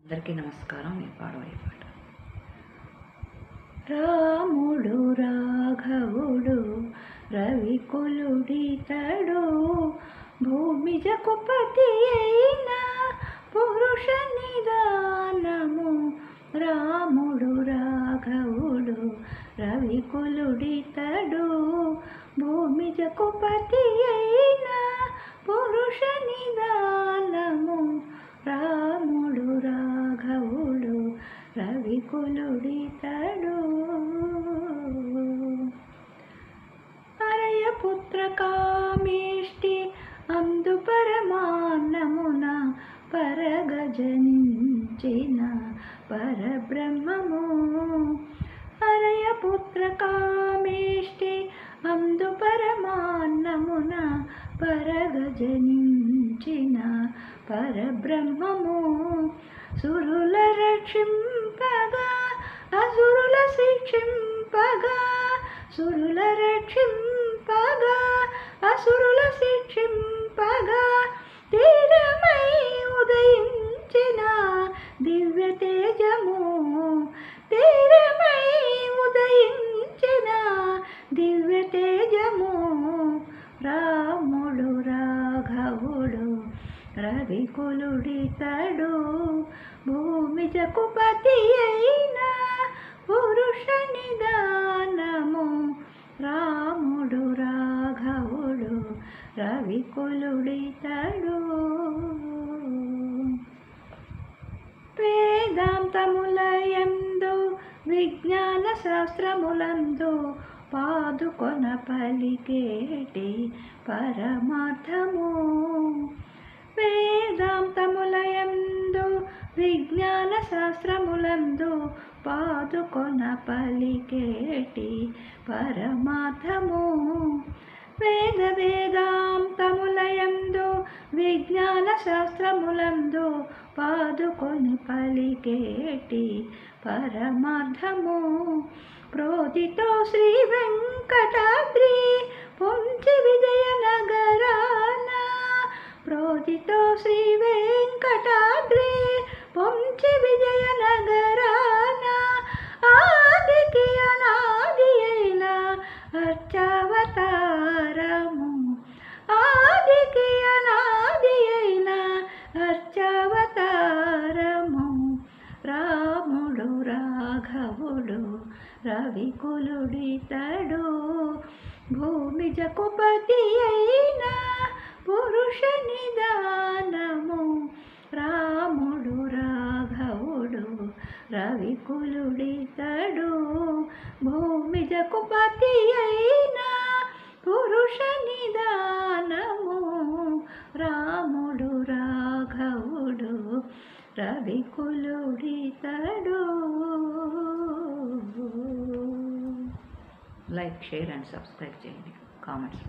అందరికీ నమస్కారం. నేను పాడబోయే పాట. రాముడు రాఘవుడు రవికులుడితడు, భూమిజకు పతి అయిన పురుష నిదానము. రాముడు రాఘవుడు రవికులుడితడు, భూమిజకు పతి అయిన పురుష నిదానము. రాముడు రాఘవుడు రవికులుడితడు. అరయపుత్ర కామేష్టి అందు పరమాన్నమున పరగజనించిన పరబ్రహ్మము. అరయపుత్ర కామేష్టి అందు పరమాన్నమున పరగజనించిన పరబ్రహ్మము. సురుల రక్షింపగా అసురుల శిక్షింపగా, సురుల రక్షింపగా అసురుల శిక్షింపగా, తీరమై ఉదయించిన దివ్య తేజము. తీరమై ఉదయించిన దివ్య తేజము. రాముడు రాఘవుడు రవికులుడితడు, భూమిజకు పతి అయిన పురుష నిదానము. రాముడు రాఘవుడు రవికులుడితడు. వేదాంతములయందు విజ్ఞాన శాస్త్రములందు పాదుకొన పలికేటి పరమార్థము. వేదాంతములయందు విజ్ఞాన శాస్త్రములందు పాదుకొన పలికేటి పరమార్థము. వేద వేదాంతములయందు విజ్ఞాన శాస్త్రములందు పాదుకొని పలికేటి పరమార్థము. ప్రోదితో శ్రీ వెంకటాద్రి పొంచి విజయనగరాన, ప్రోదితో శ్రీ వెంకటాద్రి పొంచి విజయనగరాన, ఆదికి అనాది అయిన అర్చావతారము. ఆదికి అనాది అయిన అర్చావతారము. రాముడు రాఘవుడు రవికులుడితడు, భూమిజకు పతి అయిన పురుష నిదానము. రాముడు రాఘవుడు రవికులుడితడు, భూమిజకు పతి అయిన పురుష నిదానము. రాముడు రాఘవుడు రవికులుడితడు. లైక్, షేర్ అండ్ సబ్స్క్రైబ్ చేయండి. కామెంట్స్